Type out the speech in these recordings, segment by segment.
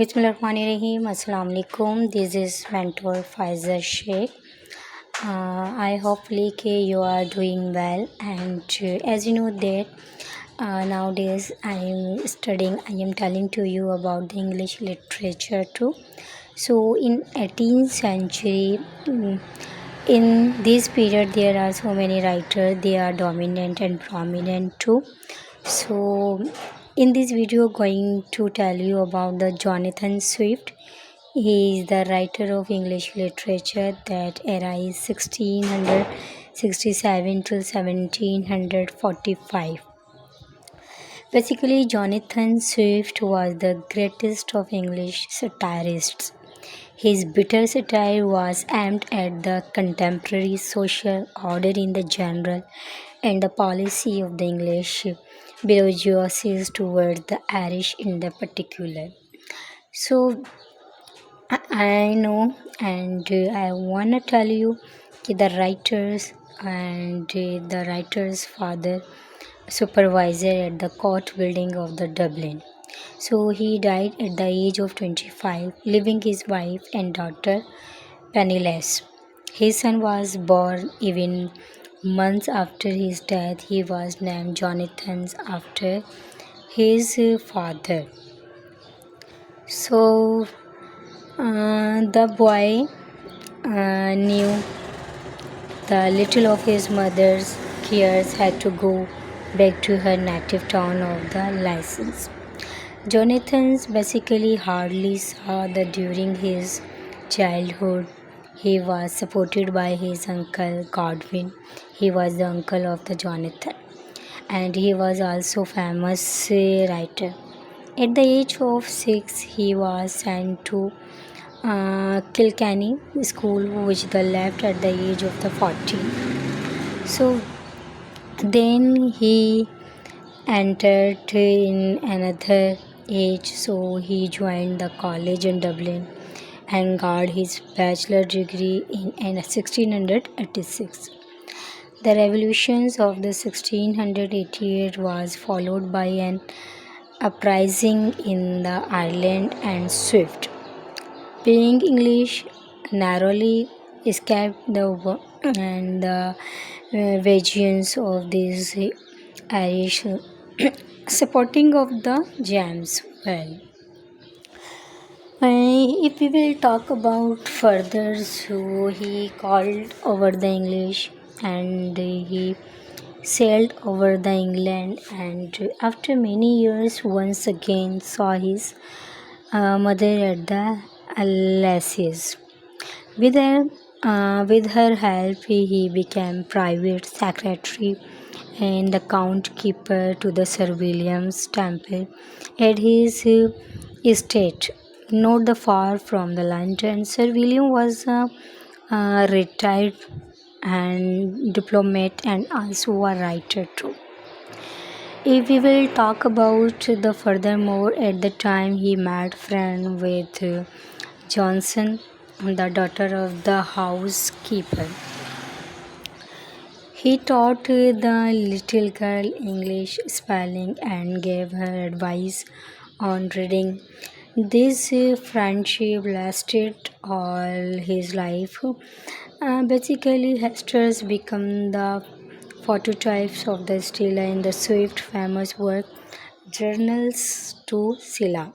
Bismillahirrahmanirrahim. Assalamu alaikum. This is mentor Faiza Shaikh. I hopefully you are doing well, and as you know that nowadays I am studying. I am telling to you about the English literature too. So in 18th century, in this period there are so many writers. They are dominant and prominent too. So in this video going to tell you about the Jonathan Swift. He is the writer of English literature that era is 1667 to 1745. Basically, Jonathan Swift was the greatest of English satirists. His bitter satire was aimed at the contemporary social order in the general and the policy of the English bourgeoisie towards the Irish in the particular. So I know, and I wanna tell you the writers and the writer's father supervisor at the court building of the Dublin. So he died at the age of 25, leaving his wife and daughter penniless. His son was born even months after his death. He was named Jonathan after his father. So the boy knew the little of his mother's cares had to go back to her native town of the license. Jonathan's basically hardly saw that during his childhood. He was supported by his uncle Godwin. He was the uncle of the Jonathan, and he was also famous writer. At the age of 6, he was sent to Kilkenny school, which they left at the age of the 14. So then he entered in another age, so he joined the college in Dublin and got his bachelor degree in 1686. The revolutions of the 1688 was followed by an uprising in the Ireland, and Swift, being English, narrowly escaped the vengeance of these Irish supporting of the James. Well, if we will talk about further, so he called over the English and he sailed over the England, and after many years once again saw his mother at the Alsace. With her help, he became private secretary and account keeper to the Sir William's temple at his estate, not the far from the London. Sir William was a retired and diplomat and also a writer too. If we will talk about the furthermore, at the time he made friend with Johnson, the daughter of the housekeeper. He taught the little girl English spelling and gave her advice on reading. This friendship lasted all his life. Basically, Hester's become the phototypes of the Stella in the Swift famous work Journals to Scylla.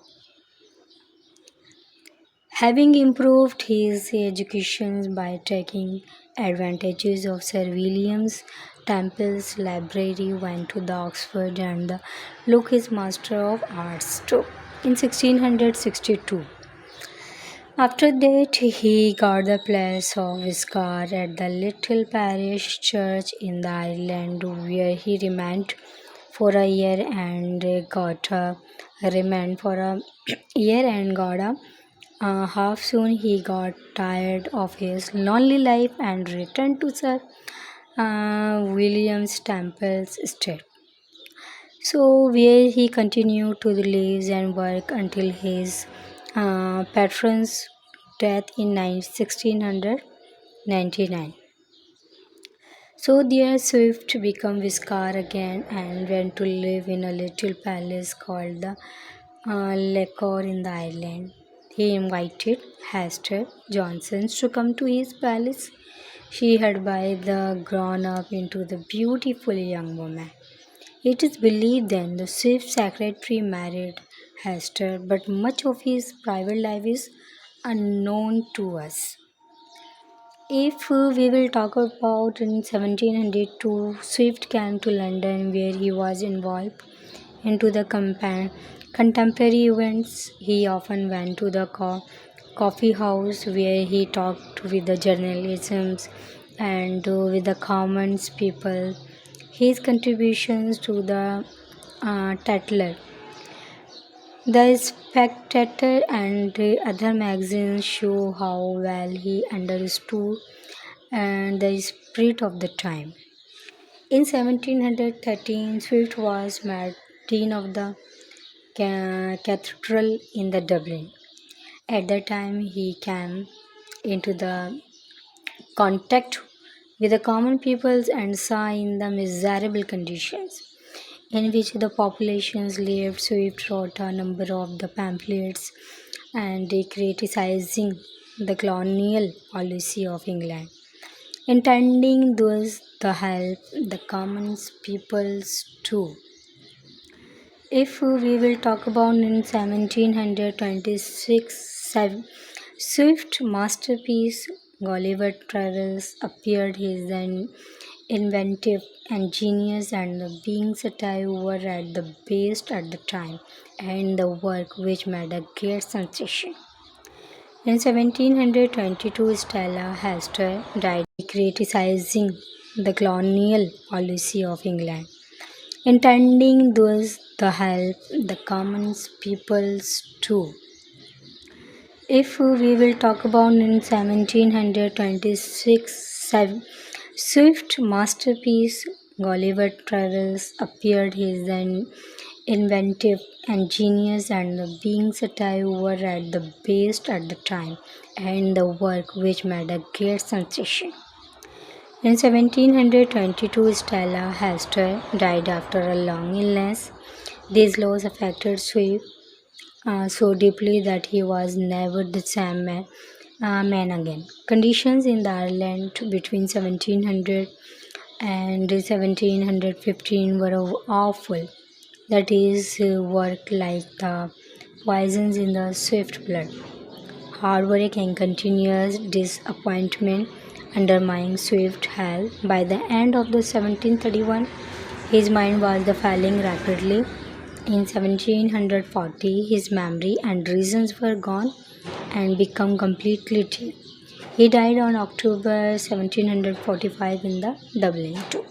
Having improved his education by taking advantages of Sir William's Temple's library, went to the Oxford and the Luke his Master of Arts too in 1662. After that, he got the place of vicar at the little parish church in the Ireland, where he remained for a year and got a remained for a year and got a half. Soon he got tired of his lonely life and returned to Sir William's Temple's estate. So where he continued to live and work until his patron's death in 1699. So there Swift became vicar again and went to live in a little palace called the Lacour in the Ireland. He invited Hester Johnson to come to his palace. She had by the grown up into the beautiful young woman. It is believed then the chief secretary married Hester, but much of his private life is unknown to us. If we will talk about in 1702, Swift came to London where he was involved into the contemporary events. He often went to the coffee house where he talked with the journalisms and with the common people. His contributions to the Tatler, the Spectator, and the other magazines show how well he understood and the spirit of the time. In 1713, Swift was made dean of the cathedral in the Dublin. At that time, he came into the contact with the common peoples and saw in the miserable conditions in which the populations lived. Swift wrote a number of the pamphlets and criticizing the colonial policy of England, intending thus to help the common peoples too. If we will talk about in 1726, Swift masterpiece Gulliver Travels appeared. His an inventive and genius and the being satire were at the best at the time, and the work which made a great sensation. In 1722, Stella Hester died criticizing the colonial policy of England, intending thus to help the common peoples too. If we will talk about in 1726, Swift masterpiece Gulliver Travels appeared. His an inventive and genius and the being satire were at the best at the time, and the work which made a great sensation. In 1722, Stella Hester died after a long illness. This loss affected Swift so deeply that he was never the same man again. Conditions in the Ireland between 1700 and 1715 were awful. That is, work like the poisons in the swift blood. Hard work and continuous disappointment undermined Swift's health. By the end of the 1731, his mind was failing rapidly. In 1740, his memory and reasons were gone and become completely dead. He died on October 1745 in the Dublin too.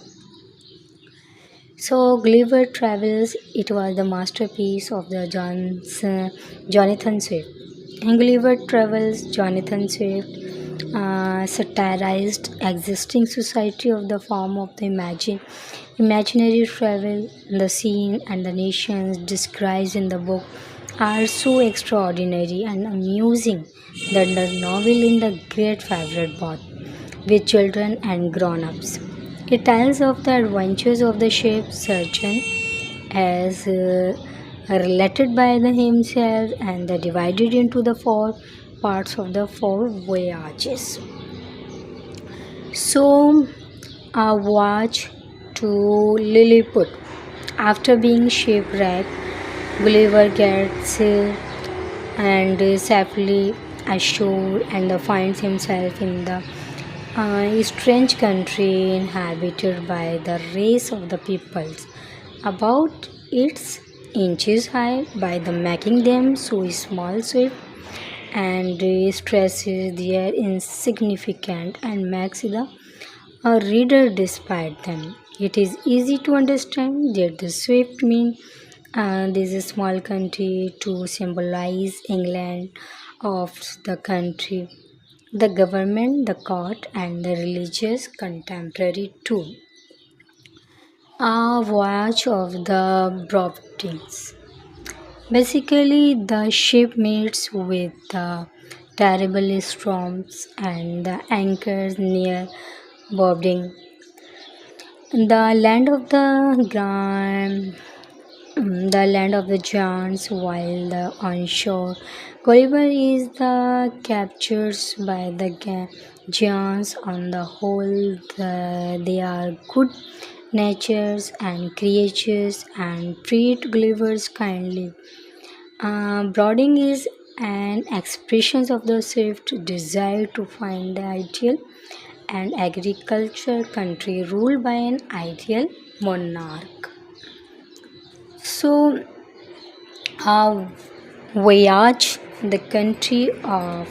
So Gulliver Travels, it was the masterpiece of the Jonathan Swift. In Gulliver Travels, Jonathan Swift satirized existing society of the form of the imaginary travel. The scene and the nations described in the book are so extraordinary and amusing that the novel is the great favorite both with children and grown-ups. It tells of the adventures of the ship surgeon as related by the himself and divided into the four parts of the four voyages. So, a voyage to Lilliput. After being shipwrecked, Gulliver gets and safely ashore and finds himself in the strange country inhabited by the race of the peoples about its inches high by the making them so small swift and stresses their insignificant and makes the a reader despite them. It is easy to understand that the swift mean this small country to symbolize England of the country, the government, the court, and the religious contemporary too. A voyage of the Broadings. Basically, the ship meets with the terrible storms and the anchors near Bobding, the land of the the land of the giants, while the onshore Gulliver is the captures by the giants. On the whole, they are good natures and creatures and treat Gullivers kindly. Brooding is an expression of the swift desire to find the ideal and agriculture country ruled by an ideal monarch. So, uh, voyage, the country of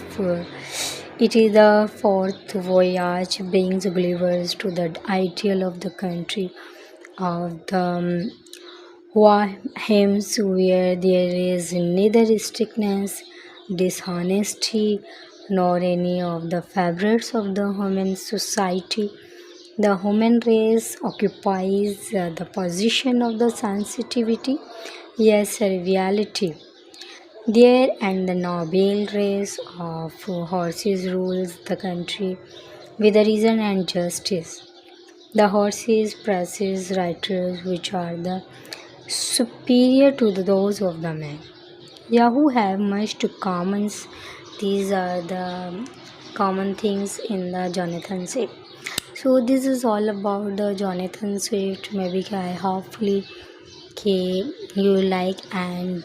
it is the fourth voyage brings Gullivers to the ideal of the country of the hymns where there is neither strictness, dishonesty, nor any of the fabrics of the human society. The human race occupies the position of the sensitivity, yes, reality. There and the noble race of horses rules the country with reason and justice. The horses presses writers which are the superior to those of the men. Yahoo have much to commons. These are the common things in the Jonathan Swift. So this is all about the Jonathan Swift. Maybe I hopefully you like and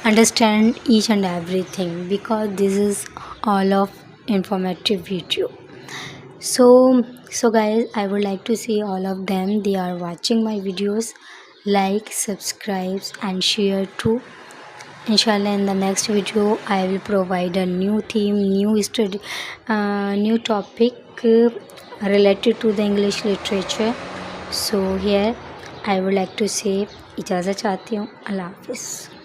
understand each and everything because this is all of informative video. So guys, I would like to see all of them. They are watching my videos. Like, subscribe, and share too. Inshallah, in the next video, I will provide a new theme, new study, new topic related to the English literature. So here, I would like to say इजाज़त चाहती हूँ अल्लाह हाफिज़.